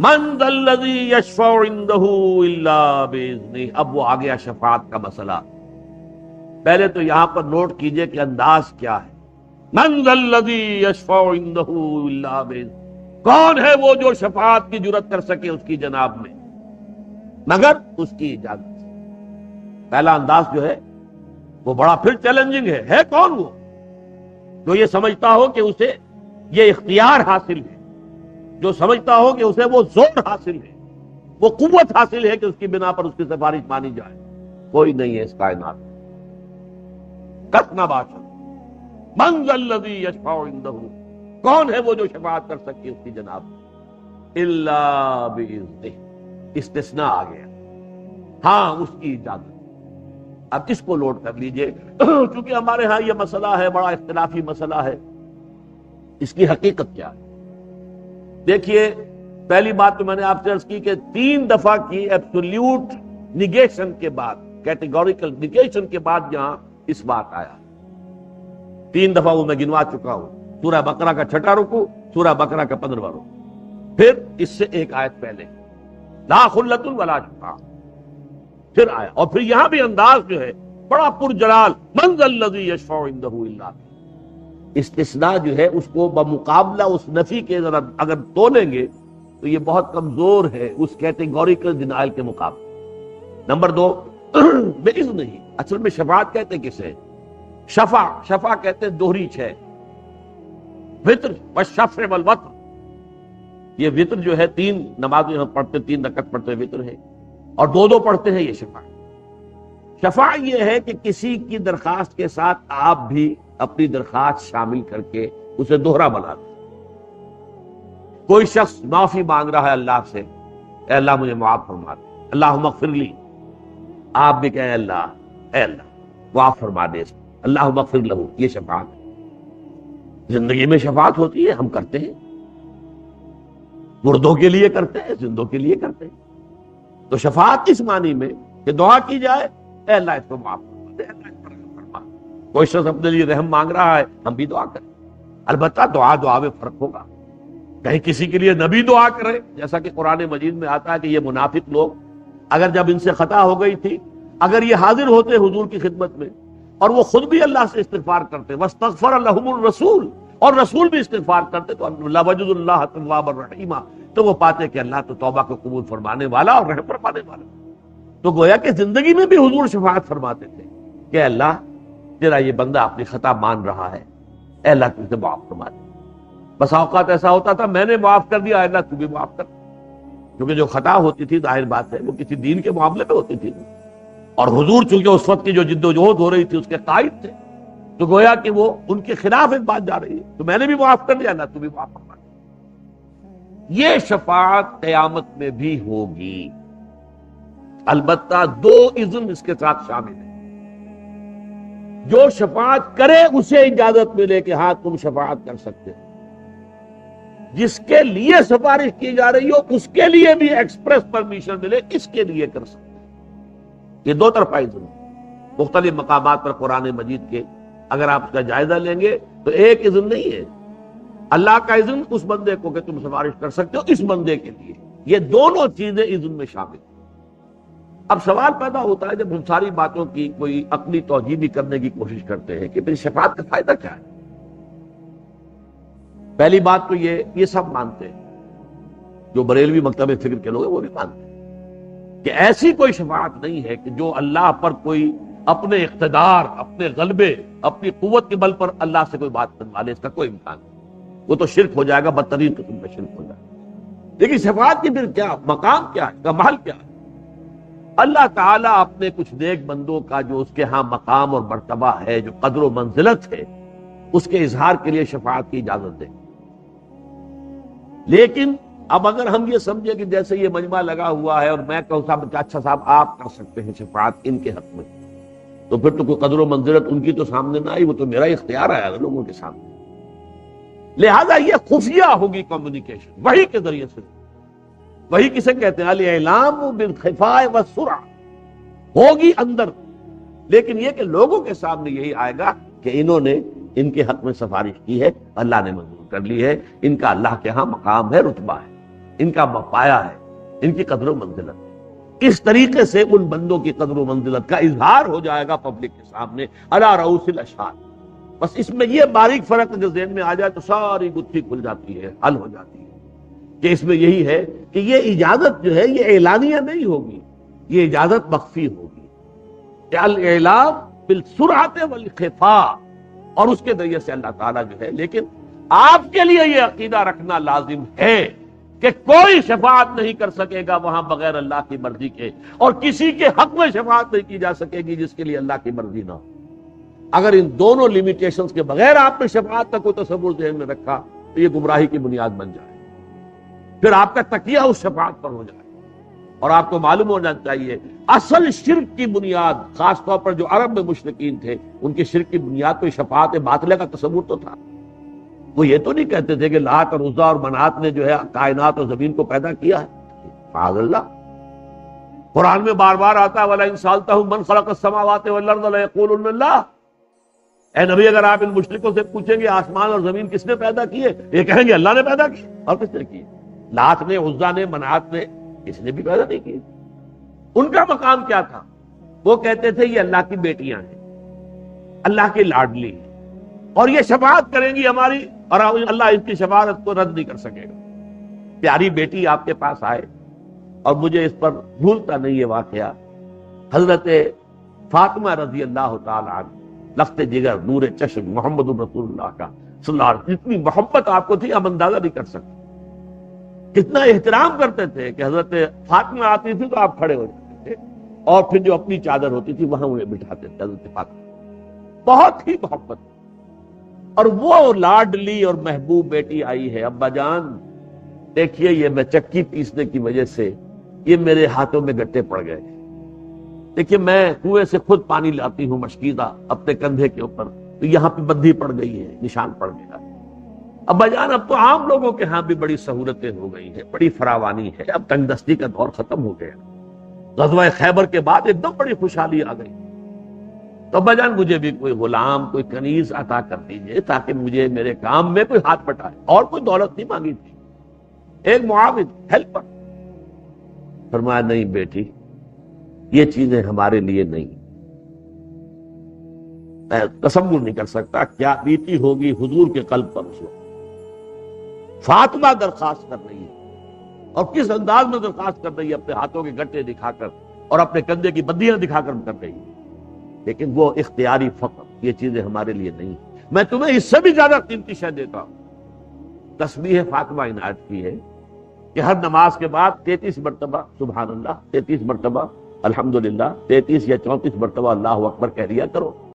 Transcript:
من ذا الذی یشفع عندہ الا باذنہ. اب وہ آ گیا شفاعت کا مسئلہ. پہلے تو یہاں پر نوٹ کیجئے کہ انداز کیا ہے. من ذا الذی یشفع عندہ الا باذنہ. کون ہے وہ جو شفاعت کی جرات کر سکے اس کی جناب میں مگر اس کی اجازت سے. پہلا انداز جو ہے وہ بڑا پھر چیلنجنگ ہے کون وہ جو یہ سمجھتا ہو کہ اسے یہ اختیار حاصل ہے, جو سمجھتا ہو کہ اسے وہ زور حاصل ہے, وہ قوت حاصل ہے کہ اس کی بنا پر اس کی سفارش مانی جائے. کوئی نہیں ہے اس کائنات میں. کس نہ باشا من ذا الذی یشفع عندہ. کون ہے وہ جو شفاعت کر سکے اس کی جناب میں الا باذنہ. استثناء آ گیا. ہاں اس کی اجازت. اب اس کو لوٹ کر لیجئے چونکہ ہمارے ہاں یہ مسئلہ ہے, بڑا اختلافی مسئلہ ہے. اس کی حقیقت کیا ہے؟ دیکھیے, پہلی بات تو میں نے آپ سے عرض کی کہ 3 دفعہ کی ایبسولوٹ نیگیشن کے بعد, کیٹیگوریکل نیگیشن کے بعد یہاں اس بات آیا. 3 دفعہ وہ میں گنوا چکا ہوں. سورہ بقرہ کا 6واں رکوع, سورہ بقرہ کا 15واں رکوع, پھر اس سے ایک آیت پہلے لا خلۃ ولا شفاعۃ پھر آیا. اور پھر یہاں بھی انداز جو ہے بڑا پرجلال, من ذا الذی یشفع عندہ الا. استثناء جو ہے اس کو بمقابلہ اس نفی کے اگر تولیں گے تو یہ بہت کمزور ہے اس کیٹیگوریکل ڈینائل کے مقابلے. نمبر 2, باذن نہیں. اصل میں شفاعت کہتے کسے؟ شفع کہتے دوہری 6. وتر والشفع والوتر, یہ وتر جو ہے 3 نمازیں ہم پڑھتے, 3 رکعت پڑھتے وتر ہے, اور 2 پڑھتے ہیں. یہ شفع یہ ہے کہ کسی کی درخواست کے ساتھ آپ بھی اپنی درخواست شامل کر کے اسے دوہرا بنا دیں. کوئی شخص معافی مانگ رہا ہے اللہ سے, اے اللہ مجھے معاف فرما دے, اللہم اغفر لی. آپ بھی کہیں اے اللہ معاف فرما دے, اللہم اغفر لہو. یہ شفاعت ہے. زندگی میں شفاعت ہوتی ہے, ہم کرتے ہیں. مردوں کے لیے کرتے ہیں, زندوں کے لیے کرتے ہیں. تو شفاعت اس معنی میں کہ دعا کی جائے, اے اللہ اس کو معاف فرما دے, اللہ اس پر رحم فرما. کوئی شخص اپنے لیے رحم مانگ رہا ہے, ہم بھی دعا کریں. البتہ دعا میں فرق ہوگا. کہیں کسی کے لیے نبی دعا کرے, جیسا کہ قرآن مجید میں آتا ہے کہ یہ منافق لوگ اگر جب ان سے خطا ہو گئی تھی, اگر یہ حاضر ہوتے حضور کی خدمت میں اور وہ خود بھی اللہ سے استغفار کرتے, واستغفر لهم الرسول, اور رسول بھی استغفار کرتے, تو لوجد اللہ توابا رحیما, تو وہ پاتے کہ اللہ تو توبہ کو قبول فرمانے والا اور رحم فرمانے والا. تو گویا کہ زندگی میں بھی حضور شفاعت فرماتے تھے کہ اللہ تیرا یہ بندہ اپنی خطا مان رہا ہے, اے اللہ تو اسے معاف فرما دے. بس اوقات ایسا ہوتا تھا میں نے معاف کر دیا, اے اللہ تو بھی معاف کر. کیونکہ جو خطا ہوتی تھی ظاہر بات ہے وہ کسی دین کے معاملے میں ہوتی تھی, اور حضور چونکہ اس وقت کی جو جد و جہد ہو رہی تھی اس کے قائد تھے, تو گویا کہ وہ ان کے خلاف ایک بات جا رہی ہے, تو میں نے بھی معاف کر دیا, اللہ تو بھی معاف فرما دے. یہ شفاعت قیامت میں بھی ہوگی, البتہ 2 اذن اس کے ساتھ شامل ہیں. جو شفاعت کرے اسے اجازت ملے کہ ہاں تم شفاعت کر سکتے ہو. جس کے لیے سفارش کی جا رہی ہو اس کے لیے بھی ایکسپریس پرمیشن ملے, اس کے لیے کر سکتے. یہ 2 طرفہ اذن مختلف مقامات پر قرآن مجید کے اگر آپ اس کا جائزہ لیں گے تو ایک اذن نہیں ہے. اللہ کا اذن اس بندے کو کہ تم سفارش کر سکتے ہو, اس بندے کے لیے. یہ دونوں چیزیں اذن میں شامل ہیں. اب سوال پیدا ہوتا ہے جب ہم ساری باتوں کی کوئی عقلی توجیہ بھی کرنے کی کوشش کرتے ہیں کہ پھر شفاعت کا فائدہ کیا ہے. پہلی بات تو یہ سب مانتے ہیں, جو بریلوی مکتب فکر کے لوگ ہیں وہ بھی مانتے ہیں کہ ایسی کوئی شفاعت نہیں ہے کہ جو اللہ پر کوئی اپنے اقتدار, اپنے غلبے, اپنی قوت کے بل پر اللہ سے کوئی بات کروا لے. اس کا کوئی امکان نہیں. وہ تو شرک ہو جائے گا, بدترین قسم کا شرک ہو جائے گا. لیکن شفاعت کی پھر کیا مقام, کیا ہے, کمال کیا ہے؟ اللہ تعالیٰ اپنے کچھ نیک بندوں کا جو اس کے ہاں مقام اور مرتبہ ہے, جو قدر و منزلت ہے, اس کے اظہار کے لیے شفاعت کی اجازت دے. لیکن اب اگر ہم یہ سمجھے کہ جیسے یہ مجمع لگا ہوا ہے اور میں کہوں صاحب اچھا صاحب آپ کر سکتے ہیں شفاعت ان کے حق میں, تو پھر تو کوئی قدر و منزلت ان کی تو سامنے نہ آئی, وہ تو میرا اختیار آیا نا لوگوں کے سامنے. لہذا یہ خفیہ ہوگی کمیونیکیشن, وحی کے ذریعے سے. وحی کسے کہتے ہیں؟ الاعلام بالخفاء والسرعہ, ہوگی اندر, لیکن یہ کہ لوگوں کے سامنے یہی آئے گا کہ انہوں نے ان کے حق میں سفارش کی ہے, اللہ نے منظور کر لی ہے, ان کا اللہ کے ہاں مقام ہے, رتبہ ہے. ان کا پایا ہے، ان کی قدر و منزلت ہے۔ اس طریقے سے ان بندوں کی قدر و منزلت کا اظہار ہو جائے گا پبلک کے سامنے علی رؤوس الاشہاد۔ بس اس میں یہ باریک فرق جو ذہن میں آ جائے تو ساری گتھی کھل جاتی ہے، حل ہو جاتی ہے، کہ اس میں یہی ہے کہ یہ اجازت جو ہے یہ اعلانیہ نہیں ہوگی، یہ اجازت مخفی ہوگی، الاعلام بالسرعۃ والخفاء، اور اس کے ذریعے سے اللہ تعالیٰ جو ہے، لیکن آپ کے لیے یہ عقیدہ رکھنا لازم ہے کہ کوئی شفاعت نہیں کر سکے گا وہاں بغیر اللہ کی مرضی کے، اور کسی کے حق میں شفاعت نہیں کی جا سکے گی جس کے لیے اللہ کی مرضی نہ ہو۔ اگر ان دونوں لیمیٹیشنز کے بغیر آپ نے شفاعت کا کوئی تصور ذہن میں رکھا تو یہ گمراہی کی بنیاد بن جائے، پھر آپ کا تکیہ اس شفاعت پر ہو جائے۔ اور آپ کو معلوم ہونا چاہیے اصل شرک کی بنیاد، خاص طور پر جو عرب میں مشرکین تھے، ان کی شرک کی بنیاد تو شفاعت باطلہ کا تصور تو تھا۔ وہ یہ تو نہیں کہتے تھے کہ لات اور عزا اور منات نے جو ہے کائنات اور زمین کو پیدا کیا ہے، معاذ اللہ۔ قرآن میں بار بار آتا ہے وَلَئِن سَأَلْتَهُم مَّن خَلَقَ السَّمَاوَاتِ وَالْأَرْضَ لَيَقُولُنَّ اللَّهُ۔ اے نبی اگر آپ ان مشرکوں سے پوچھیں گے آسمان اور زمین کس نے پیدا کیے، یہ کہیں گے اللہ نے پیدا کیے۔ اور کس نے کیے؟ لات نے، عزا نے، منات نے، کسی نے بھی پیدا نہیں کیے۔ ان کا مقام کیا تھا؟ وہ کہتے تھے یہ اللہ کی بیٹیاں ہیں، اللہ کی لاڈلی ہیں، اور یہ شفاعت کریں گی ہماری، اور اللہ اس کی شفاعت کو رد نہیں کر سکے گا۔ پیاری بیٹی آپ کے پاس آئے، اور مجھے اس پر بھولتا نہیں یہ واقعہ، حضرت فاطمہ رضی اللہ تعالی عنہ، لخت جگر، نور چشم، محمد رسول اللہ کا صلی اللہ علیہ وسلم، جتنی محبت آپ کو تھی ہم اندازہ نہیں کر سکتے، کتنا احترام کرتے تھے کہ حضرت فاطمہ آتی تھی تو آپ کھڑے ہو جاتے تھے، اور پھر جو اپنی چادر ہوتی تھی وہاں انہیں بٹھاتے تھے حضرت فاطمہ، بہت ہی محبت۔ اور وہ لاڈلی اور محبوب بیٹی آئی ہے، ابا جان دیکھیے یہ میں چکی پیسنے کی وجہ سے یہ میرے ہاتھوں میں گٹے پڑ گئے، دیکھیے میں کنویں سے خود پانی لاتی ہوں مشکیزہ اپنے کندھے کے اوپر، تو یہاں پہ بندھی پڑ گئی ہے، نشان پڑ گیا۔ ابا جان اب تو عام لوگوں کے ہاں بھی بڑی سہولتیں ہو گئی ہیں، بڑی فراوانی ہے، اب تنگ دستی کا دور ختم ہو گیا، غزوہ خیبر کے بعد ایک دم بڑی خوشحالی آ گئی، تو ابا جان مجھے بھی کوئی غلام، کوئی کنیز عطا کر دیجئے تاکہ مجھے میرے کام میں کوئی ہاتھ بٹائے، اور کوئی دولت نہیں مانگی تھی، ایک معاون، ہیلپر۔ فرمایا نہیں بیٹی یہ چیزیں ہمارے لیے نہیں، میں تصور نہیں کر سکتا کیا بیتی ہوگی حضور کے قلب پر اس وقت۔ فاطمہ درخواست کر رہی ہے، اور کس انداز میں درخواست کر رہی ہے، اپنے ہاتھوں کے گٹے دکھا کر اور اپنے کندھے کی بندیاں دکھا کر کر رہی ہے، لیکن وہ اختیاری فقر، یہ چیزیں ہمارے لیے نہیں، میں تمہیں اس سے بھی زیادہ قیمتی شے دیتا ہوں۔ تسبیح فاطمہ عنایت کی ہے کہ ہر نماز کے بعد 33 مرتبہ سبحان اللہ، 33 مرتبہ الحمدللہ، 33 یا 34 مرتبہ اللہ اکبر کہہ لیا کرو،